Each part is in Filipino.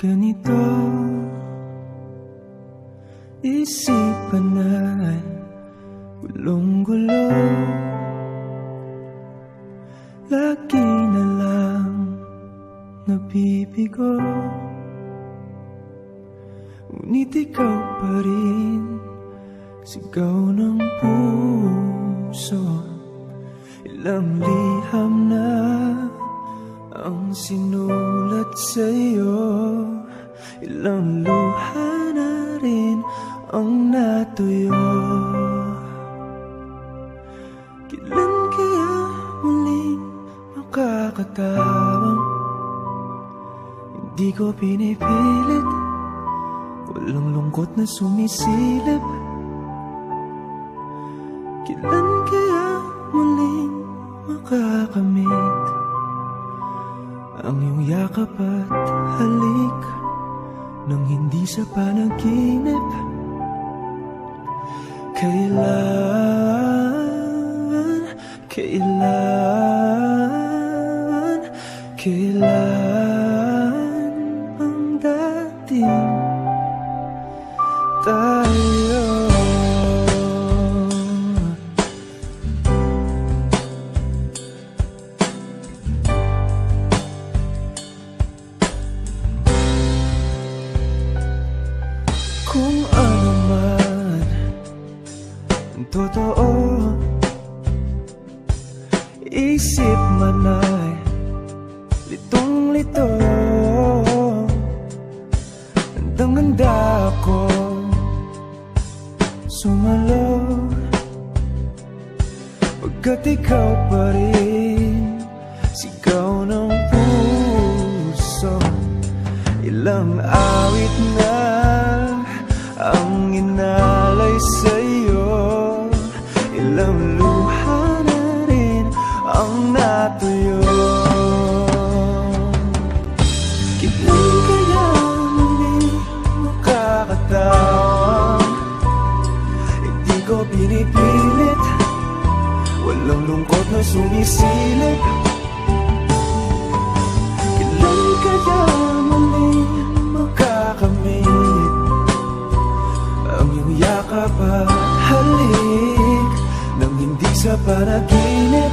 Ganito isipan ay gulong-gulo, lagi na lang nabibigo. Ngunit ikaw pa rin, sigaw ng puso. Ilang liham na ang sinulat sa'yo, ilang luha na rin ang natuyo. Kailan kaya muling makakatawang hindi ko pinipilit, walang lungkot na sumisilip. Kailan kaya muling makakamit ang iyong yakap at halik nang hindi sa panaginip? Kailan ang dating tayo? Kung ano man ang totoo, isip man ay litong-lito. Handang-handa ako sumalo, pagkat ikaw pa rin, sigaw ng puso. Ilang awit na ang inalay sa'yo, ilang luha na rin ang natuyo. Kailan kaya muling makakatawang hindi ko pinipilit, walang lungkot na sumisilip. Kailan kaya muling makakamit ang iyong yakap at halik nang hindi sa panaginip?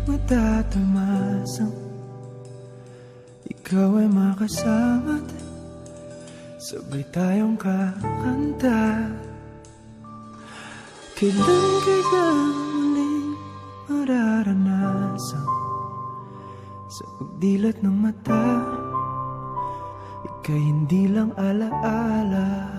Matatamasang ikaw ay makasamat, sabay tayong kakanta. Kailan kaya muling mararanasan sa pagdilat ng mata, ika'y hindi lang alaala.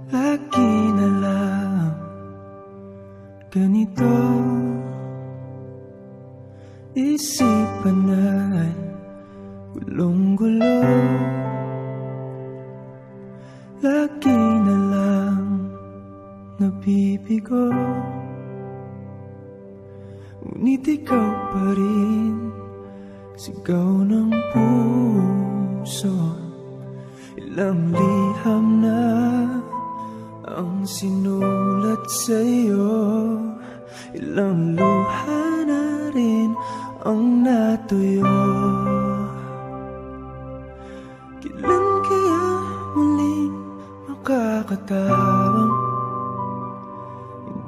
Lagi na lang ganito, isipan ay gulong-gulo, lagi na lang nabibigo. Ngunit ikaw pa rin, sigaw ng puso. Ilang liham na ang sinulat sa'yo, ilang luha na rin ang natuyo. Kailan kaya muling makakatawang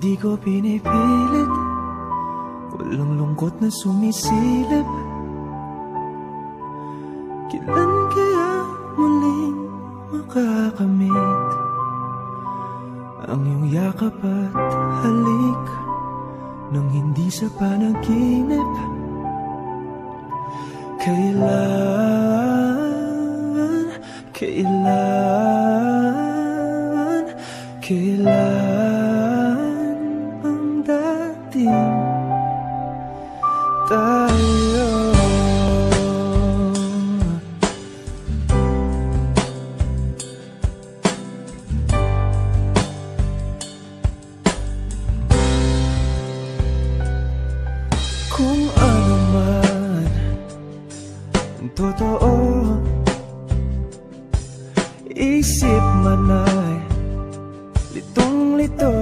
Di ko pinipilit, walang lungkot na sumisilip. Kailan kaya muling makakamit ang iyong yakap at halik nang hindi sa panaginip? Kailan ang dating tayo? Kung ano man ang totoo, isip man ay litong-lito,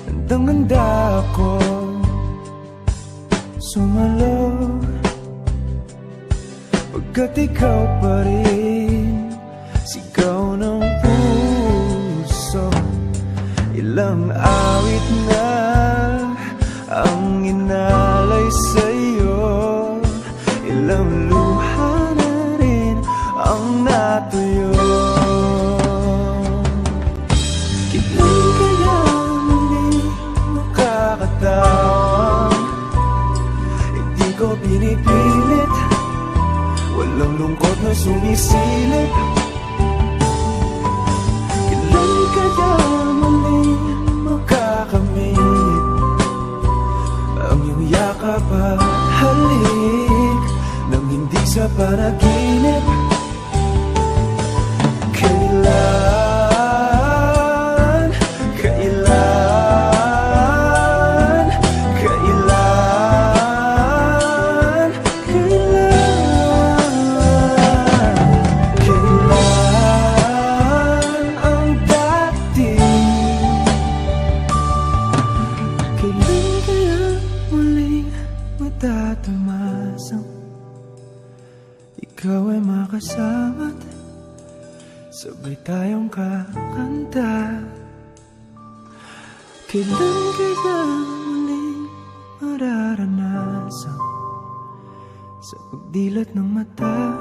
handang-handa ako sumalo, pagkat ikaw pa rin sigaw ng puso. Ilang awit na ang inalay sa'yo, ilang luha na rin ang natuyo. Kailan kaya muli makakatawang? Hindi ko pinipilit, walang lungkot na sumisilip. Kailan kaya muli makakamit ang iyong yakap at halik nang hindi sa panaginip? Matatamasang ikaw ay makasama't sabay tayong kakanta. Kailan kaya muling mararanasan sa pagdilat ng mata,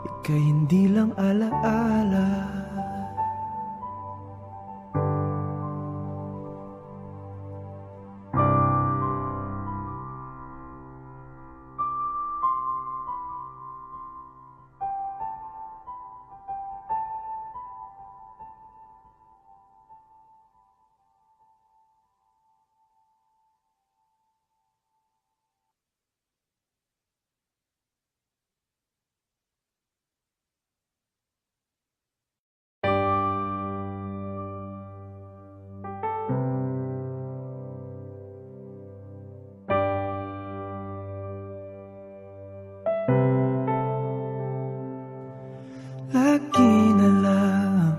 ika'y hindi lang alaala. Lagi na lang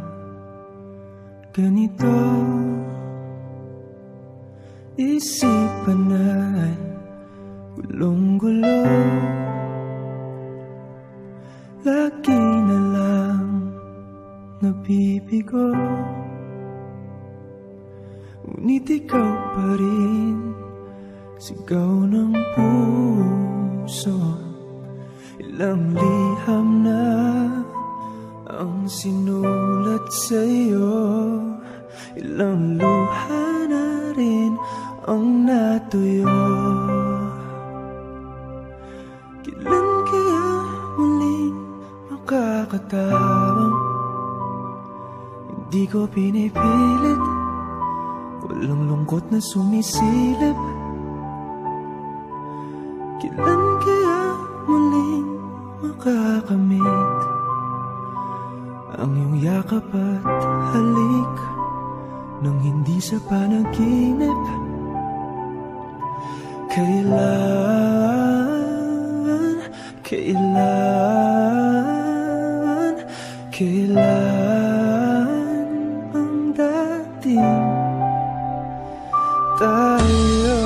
ganito, isipan ay gulong-gulo. Lagi na lang nabibigo, ngunit ikaw pa rin sigaw ng puso. Ilang liham na ang sinulat sa'yo, ilang luha na rin ang natuyo. Kailan kaya muling makakatawang? Hindi ko pinipilit, walang lungkot na sumisilip. Kailan kaya muling makakamit ang iyong yakap at halik nang hindi sa panaginip? Kailan ang dating tayo?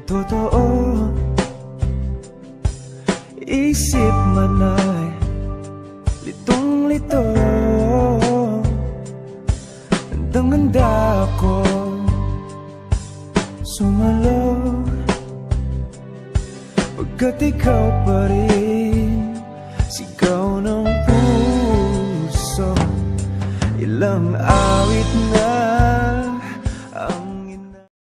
totoo. Isip man ay litong-lito. Handang-handa ako sumalo, pagkat ikaw pa rin sigaw ng puso. Ilang awit